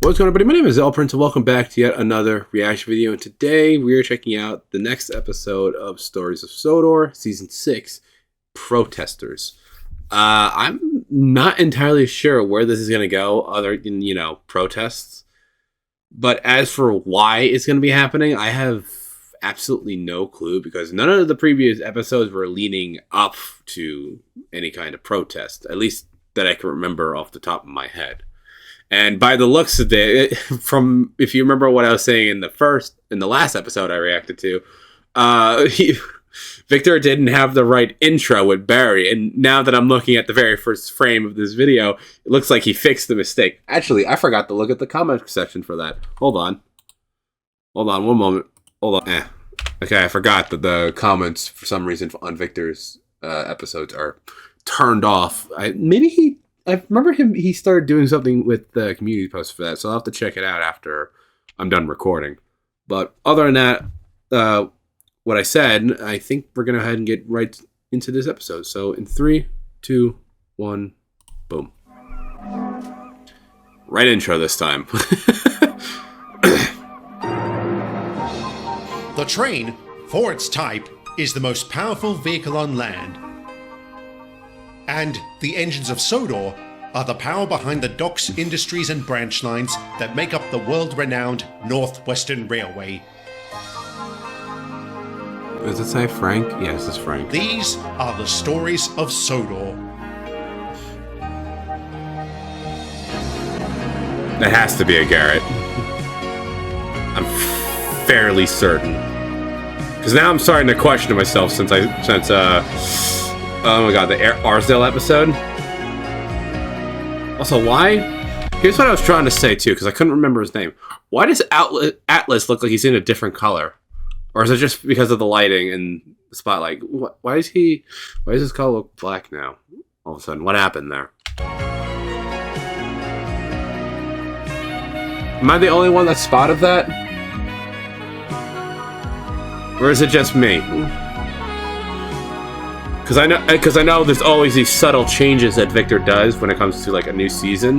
What's going on, everybody? My name is ZealetPrince, and welcome back to yet another reaction video. And today we are checking out the next episode of Stories of Sodor, Season 6, Protestors. I'm not entirely sure where this is going to go other than, protests. But as for why it's going to be happening, I have absolutely no clue, because none of the previous episodes were leading up to any kind of protest, at least that I can remember off the top of my head. And by the looks of it, from if you remember what I was saying in the last episode I reacted to, Victor didn't have the right intro with Barry. And now that I'm looking at the very first frame of this video, it looks like he fixed the mistake. Actually, I forgot to look at the comment section for that. Hold on, one moment. Hold on. Okay, I forgot that the comments for some reason on Victor's episodes are turned off. I remember he started doing something with the community post for that, so I'll have to check it out after I'm done recording. But other than that, what I said, I think we're going to go ahead and get right into this episode. So in 3, 2, 1, boom. Right intro this time. The train, for its type, is the most powerful vehicle on land. And the engines of Sodor are the power behind the docks, industries and branch lines that make up the world-renowned Northwestern Railway. Does it say Frank? Yes, it's Frank. These are the stories of Sodor. That has to be a Garrett. I'm fairly certain. Because now I'm starting to question myself since oh my god, the Arsdale episode. Also, why? Here's what I was trying to say too, because I couldn't remember his name. Why does Atlas look like he's in a different color? Or is it just because of the lighting and the spotlight? Why does his color look black now? All of a sudden, what happened there? Am I the only one that spotted that? Or is it just me? Because I know there's always these subtle changes that Victor does when it comes to like a new season.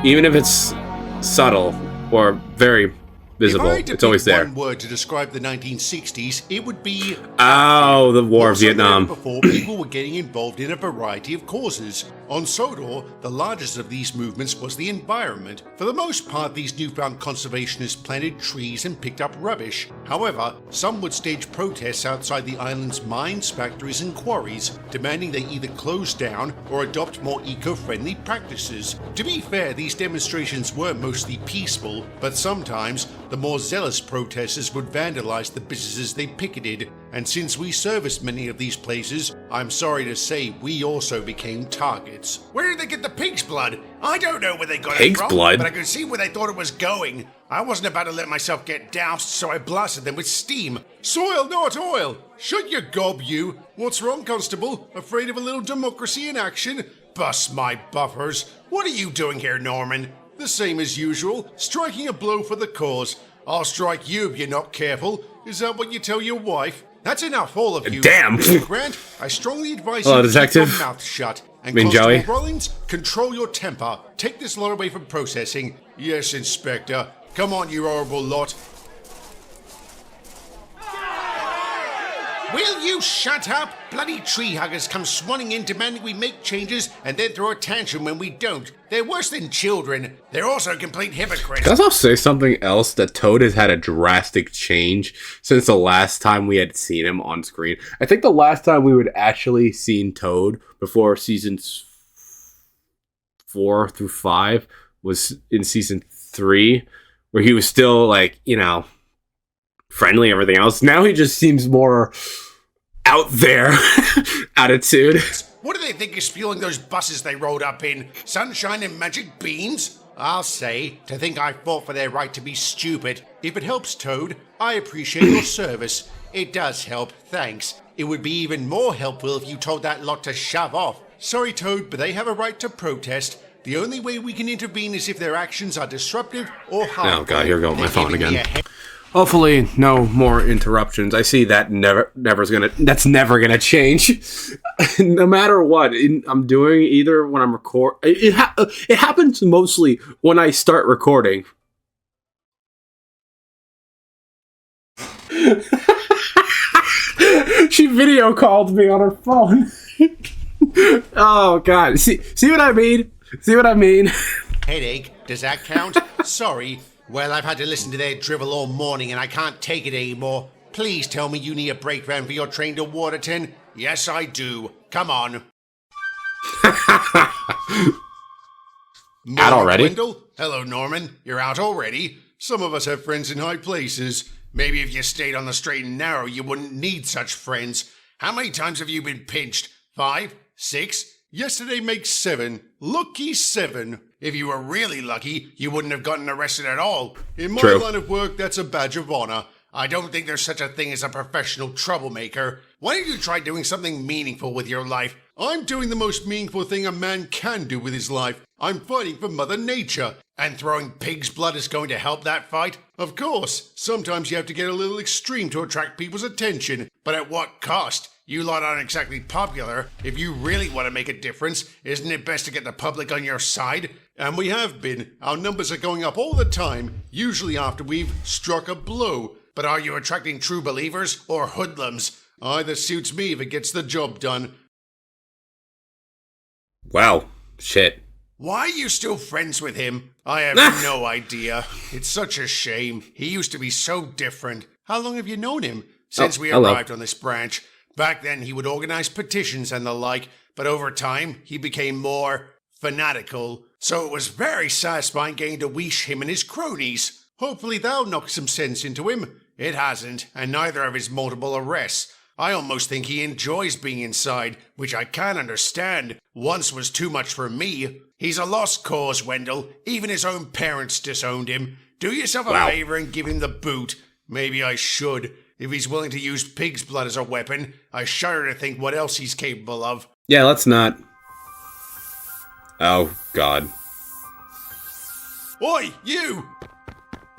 Even if it's subtle or very visible, it's always there. One word to describe the 1960s, it would be... Oh, the War of Vietnam. Before, people were getting involved in a variety of causes. On Sodor, the largest of these movements was the environment. For the most part, these newfound conservationists planted trees and picked up rubbish. However, some would stage protests outside the island's mines, factories and quarries, demanding they either close down or adopt more eco-friendly practices. To be fair, these demonstrations were mostly peaceful, but sometimes the more zealous protesters would vandalize the businesses they picketed. And since we serviced many of these places, I'm sorry to say we also became targets. Where did they get the pig's blood? I don't know where they got it from, but I could see where they thought it was going. I wasn't about to let myself get doused, so I blasted them with steam. Soil, not oil! Shut your gob, you! What's wrong, Constable? Afraid of a little democracy in action? Bust my buffers. What are you doing here, Norman? The same as usual, striking a blow for the cause. I'll strike you if you're not careful. Is that what you tell your wife? That's enough, all of you. Damn. Mr. Grant, I strongly advise Hello, you to detective. keep your mouth shut. And Joey. Constable Rollins, control your temper. Take this lot away from processing. Yes, Inspector. Come on, you horrible lot. Will you shut up? Bloody tree huggers come swanning in demanding we make changes and then throw a tantrum when we don't. They're worse than children. They're also complete hypocrites. Can I also say something else? That Toad has had a drastic change since the last time we had seen him on screen. I think the last time we would actually seen Toad before seasons 4 through 5 was in season 3, where he was still like, friendly, everything else. Now he just seems more out there attitude. What do they think is fueling those buses they rode up in? Sunshine and magic beans? I'll say, to think I fought for their right to be stupid. If it helps, Toad, I appreciate your service. It does help, thanks. It would be even more helpful if you told that lot to shove off. Sorry, Toad, but they have a right to protest. The only way we can intervene is if their actions are disruptive or harmful. Oh god, here we go, my phone again. Hopefully, no more interruptions. I see that that's never gonna change. No matter what I'm doing, either when I'm it happens mostly when I start recording. She video called me on her phone. Oh God! See what I mean? See what I mean? Headache? Does that count? Sorry. Well, I've had to listen to their drivel all morning and I can't take it anymore. Please tell me you need a break round for your train to Waterton. Yes, I do. Come on. Out already? Wendell? Hello, Norman. You're out already? Some of us have friends in high places. Maybe if you stayed on the straight and narrow, you wouldn't need such friends. How many times have you been pinched? 5? 6? Yesterday makes 7. Lucky 7. If you were really lucky, you wouldn't have gotten arrested at all. In my line of work, that's a badge of honor. I don't think there's such a thing as a professional troublemaker. Why don't you try doing something meaningful with your life? I'm doing the most meaningful thing a man can do with his life. I'm fighting for Mother Nature. And throwing pig's blood is going to help that fight? Of course. Sometimes you have to get a little extreme to attract people's attention. But at what cost? You lot aren't exactly popular. If you really want to make a difference, isn't it best to get the public on your side? And we have been. Our numbers are going up all the time, usually after we've struck a blow. But are you attracting true believers or hoodlums? Either suits me if it gets the job done. Wow. Shit. Why are you still friends with him? I have no idea. It's such a shame. He used to be so different. How long have you known him? Since we arrived on this branch. Back then, he would organize petitions and the like, but over time, he became more fanatical. So it was very satisfying getting to weesh him and his cronies. Hopefully that'll knock some sense into him. It hasn't, and neither of his multiple arrests. I almost think he enjoys being inside, which I can't understand. Once was too much for me. He's a lost cause, Wendell. Even his own parents disowned him. Do yourself a favor and give him the boot. Maybe I should. If he's willing to use pig's blood as a weapon, I shudder to think what else he's capable of. Yeah, let's not. Oh, God. Oi, you!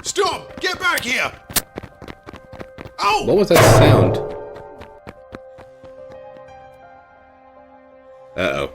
Stop! Get back here! Oh! What was that sound? Uh-oh.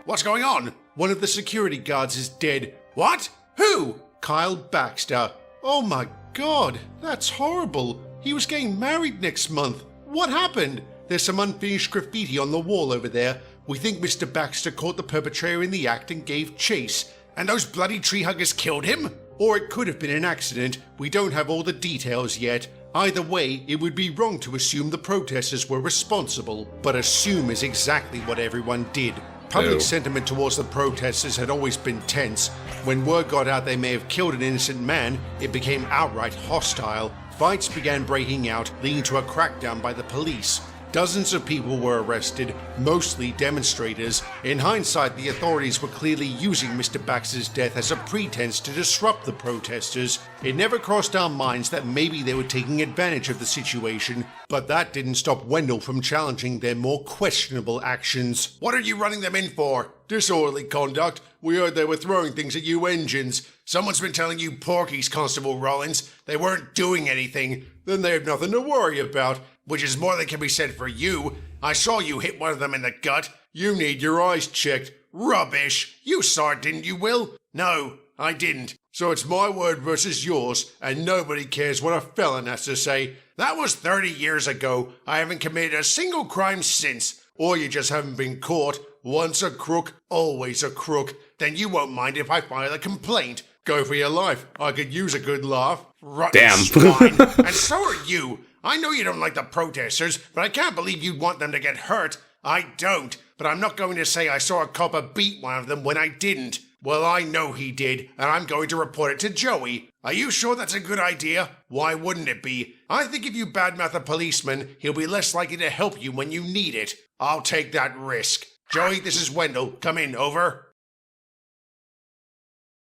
What's going on? One of the security guards is dead. What? Who? Kyle Baxter. Oh my God, that's horrible. He was getting married next month. What happened? There's some unfinished graffiti on the wall over there. We think Mr. Baxter caught the perpetrator in the act and gave chase. And those bloody tree huggers killed him? Or it could have been an accident. We don't have all the details yet. Either way, it would be wrong to assume the protesters were responsible. But assume is exactly what everyone did. Public sentiment towards the protesters had always been tense. When word got out they may have killed an innocent man, it became outright hostile. Fights began breaking out, leading to a crackdown by the police. Dozens of people were arrested, mostly demonstrators. In hindsight, the authorities were clearly using Mr. Baxter's death as a pretense to disrupt the protesters. It never crossed our minds that maybe they were taking advantage of the situation, but that didn't stop Wendell from challenging their more questionable actions. What are you running them in for? Disorderly conduct. We heard they were throwing things at you engines. Someone's been telling you porkies, Constable Rollins. They weren't doing anything. Then they have nothing to worry about. Which is more than can be said for you. I saw you hit one of them in the gut. You need your eyes checked. Rubbish. You saw it, didn't you, Will? No, I didn't. So it's my word versus yours, and nobody cares what a felon has to say. That was 30 years ago. I haven't committed a single crime since. Or you just haven't been caught. Once a crook, always a crook. Then you won't mind if I file a complaint. Go for your life. I could use a good laugh. Rotten swine. And so are you. I know you don't like the protesters, but I can't believe you'd want them to get hurt. I don't, but I'm not going to say I saw a copper beat one of them when I didn't. Well, I know he did, and I'm going to report it to Joey. Are you sure that's a good idea? Why wouldn't it be? I think if you badmouth a policeman, he'll be less likely to help you when you need it. I'll take that risk. Joey, this is Wendell. Come in, over.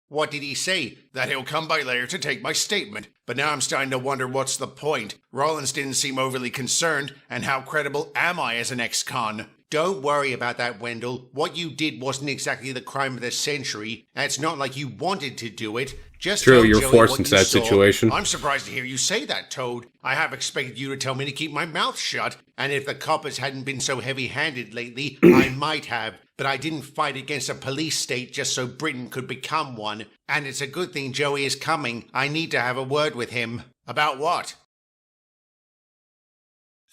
What did he say? That he'll come by later to take my statement. But now I'm starting to wonder what's the point. Rollins didn't seem overly concerned, and how credible am I as an ex-con? Don't worry about that, Wendell. What you did wasn't exactly the crime of the century, and it's not like you wanted to do it. Just True, tell you're Joey forced what into you that saw. situation. I'm surprised to hear you say that, Toad. I have expected you to tell me to keep my mouth shut, and if the coppers hadn't been so heavy-handed lately, I might have. But I didn't fight against a police state just so Britain could become one. And it's a good thing Joey is coming. I need to have a word with him. About what?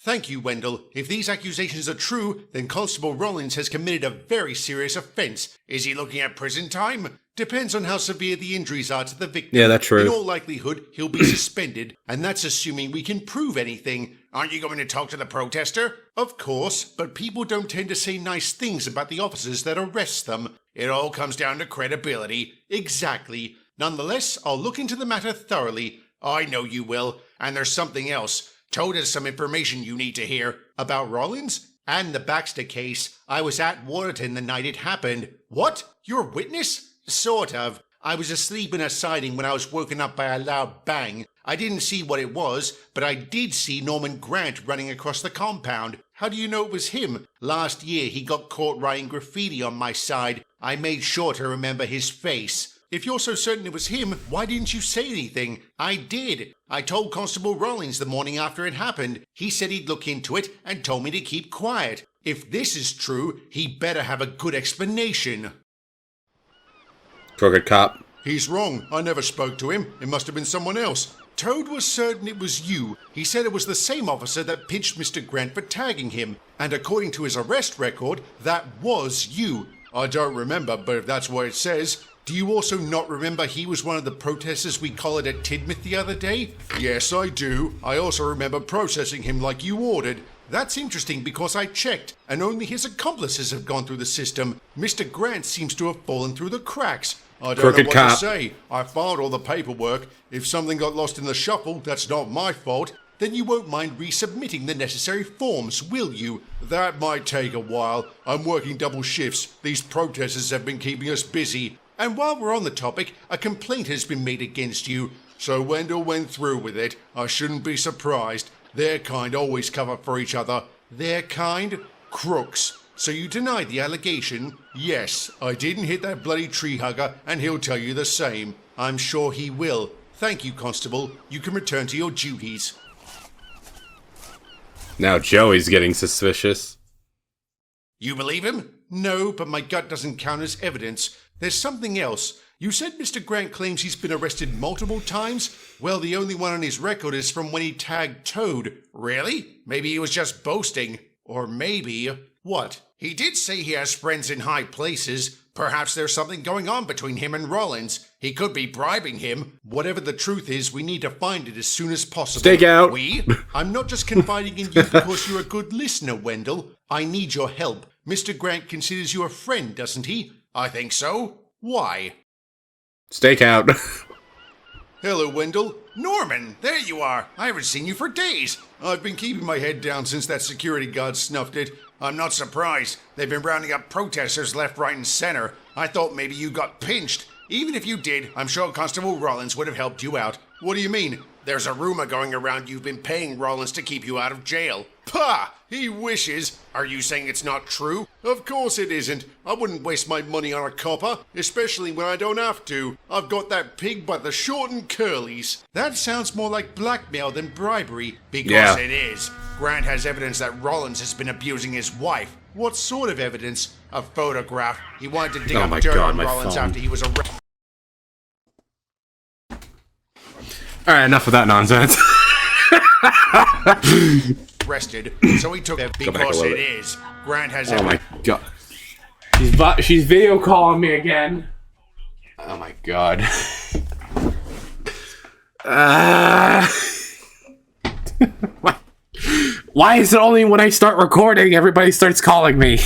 Thank you, Wendell. If these accusations are true, then Constable Rollins has committed a very serious offence. Is he looking at prison time? Depends on how severe the injuries are to the victim. Yeah, that's true. In all likelihood, he'll be suspended, and that's assuming we can prove anything. Aren't you going to talk to the protester? Of course, but people don't tend to say nice things about the officers that arrest them. It all comes down to credibility. Exactly. Nonetheless, I'll look into the matter thoroughly. I know you will. And there's something else. Toad has some information you need to hear. About Rollins? And the Baxter case. I was at Waterton the night it happened. What? You're a witness? Sort of. I was asleep in a siding when I was woken up by a loud bang. I didn't see what it was, but I did see Norman Grant running across the compound. How do you know it was him? Last year he got caught writing graffiti on my side. I made sure to remember his face. If you're so certain it was him, why didn't you say anything? I did. I told Constable Rollins the morning after it happened. He said he'd look into it and told me to keep quiet. If this is true, he better have a good explanation. Crooked cop. He's wrong. I never spoke to him. It must have been someone else. Toad was certain it was you. He said it was the same officer that pinched Mr. Grant for tagging him. And according to his arrest record, that was you. I don't remember, but if that's what it says... Do you also not remember he was one of the protesters we collared at Tidmouth the other day? Yes, I do. I also remember processing him like you ordered. That's interesting because I checked, and only his accomplices have gone through the system. Mr. Grant seems to have fallen through the cracks. I don't know what to say. I filed all the paperwork. If something got lost in the shuffle, that's not my fault. Then you won't mind resubmitting the necessary forms, will you? That might take a while. I'm working double shifts. These protesters have been keeping us busy. And while we're on the topic, a complaint has been made against you. So Wendell went through with it. I shouldn't be surprised. Their kind always cover for each other. Their kind? Crooks. So you denied the allegation? Yes, I didn't hit that bloody tree hugger, and he'll tell you the same. I'm sure he will. Thank you, Constable. You can return to your duties. Now Joey's getting suspicious. You believe him? No, but my gut doesn't count as evidence. There's something else. You said Mr. Grant claims he's been arrested multiple times? Well, the only one on his record is from when he tagged Toad. Really? Maybe he was just boasting. Or maybe... What? He did say he has friends in high places. Perhaps there's something going on between him and Rollins. He could be bribing him. Whatever the truth is, we need to find it as soon as possible. Stake out. I'm not just confiding in you because you're a good listener, Wendell. I need your help. Mr. Grant considers you a friend, doesn't he? I think so. Why? Stake out. Hello, Wendell. Norman, there you are. I haven't seen you for days. I've been keeping my head down since that security guard snuffed it. I'm not surprised. They've been rounding up protesters left, right, and center. I thought maybe you got pinched. Even if you did, I'm sure Constable Rollins would have helped you out. What do you mean? There's a rumor going around you've been paying Rollins to keep you out of jail. Pah! He wishes. Are you saying it's not true? Of course it isn't. I wouldn't waste my money on a copper, especially when I don't have to. I've got that pig by the short and curlies. That sounds more like blackmail than bribery. Because it is. Grant has evidence that Rollins has been abusing his wife. What sort of evidence? A photograph. He wanted to dig up dirt on Rollins after he was arrested. Alright, enough of that nonsense. Arrested, so he took it because it is. Grant has. Oh my god. She's video calling me again. Oh my god. Why is it only when I start recording everybody starts calling me?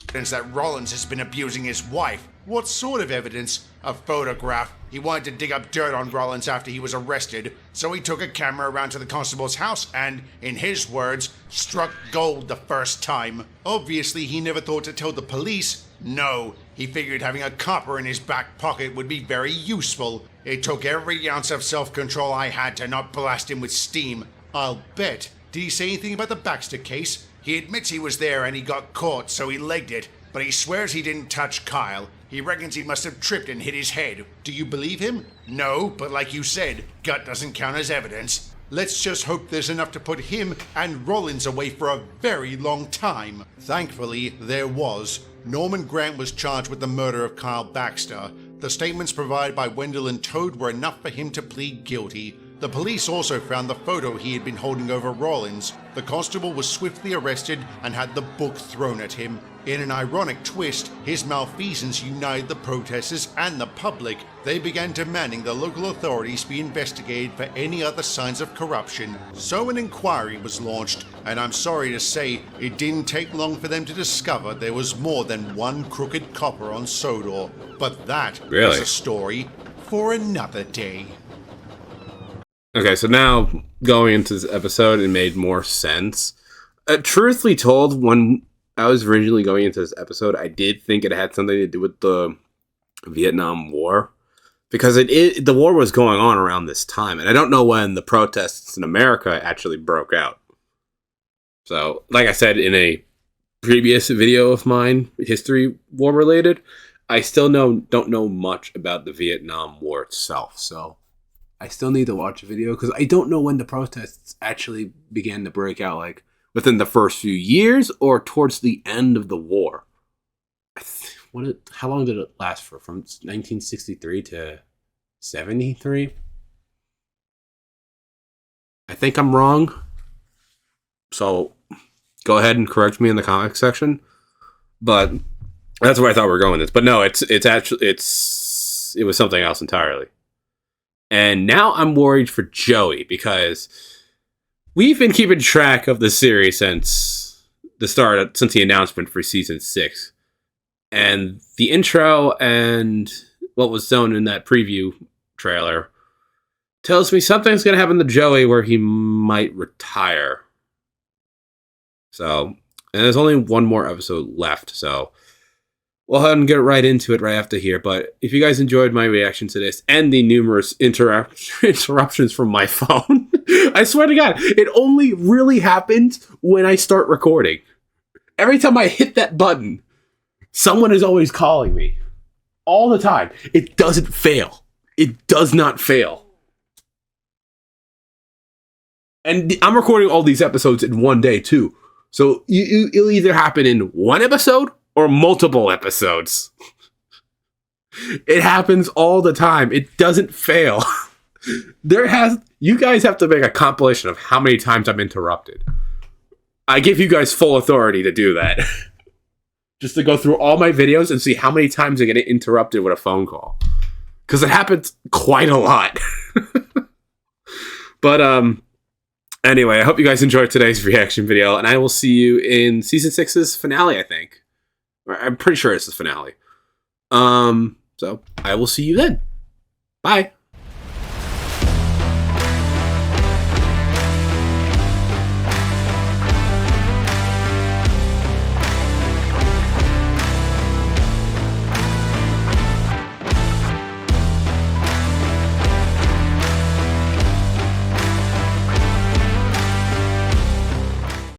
Evidence that Rollins has been abusing his wife. What sort of evidence? A photograph. He wanted to dig up dirt on Rollins after he was arrested, so he took a camera around to the constable's house and, in his words, struck gold the first time. Obviously, he never thought to tell the police. No, he figured having a copper in his back pocket would be very useful. It took every ounce of self-control I had to not blast him with steam. I'll bet. Did he say anything about the Baxter case? He admits he was there and he got caught, so he legged it, but he swears he didn't touch Kyle. He reckons he must have tripped and hit his head. Do you believe him? No, but like you said, gut doesn't count as evidence. Let's just hope there's enough to put him and Rollins away for a very long time. Thankfully, there was. Norman Grant was charged with the murder of Kyle Baxter. The statements provided by Wendell and Toad were enough for him to plead guilty. The police also found the photo he had been holding over Rollins. The constable was swiftly arrested and had the book thrown at him. In an ironic twist, his malfeasance united the protesters and the public. They began demanding the local authorities be investigated for any other signs of corruption. So an inquiry was launched, and I'm sorry to say, it didn't take long for them to discover there was more than one crooked copper on Sodor. But that is a story for another day. Okay, so now going into this episode, it made more sense. Truthfully told, when I was originally going into this episode, I did think it had something to do with the Vietnam War, because the war was going on around this time, and I don't know when the protests in America actually broke out. So, like I said in a previous video of mine, history war related, I still don't know much about the Vietnam War itself, so I still need to watch a video, because I don't know when the protests actually began to break out, like within the first few years or towards the end of the war. How long did it last for? From 1963 to 73? I think I'm wrong. So go ahead and correct me in the comic section. But that's where I thought we were going with this. But no, it was something else entirely. And now I'm worried for Joey, because we've been keeping track of the series since the announcement for season 6. And the intro and what was shown in that preview trailer tells me something's going to happen to Joey where he might retire. So, and there's only one more episode left, so we'll go ahead and get right into it right after here. But if you guys enjoyed my reaction to this and the numerous interruptions from my phone, I swear to God, it only really happens when I start recording. Every time I hit that button, someone is always calling me. All the time. It doesn't fail. It does not fail. And I'm recording all these episodes in one day, too. So it'll either happen in one episode or multiple episodes. It happens all the time. It doesn't fail. You guys have to make a compilation of how many times I'm interrupted. I give you guys full authority to do that. Just to go through all my videos and see how many times I get interrupted with a phone call. Because it happens quite a lot. But anyway, I hope you guys enjoyed today's reaction video, and I will see you in season 6's finale, I think. I'm pretty sure it's the finale. So I will see you then. Bye.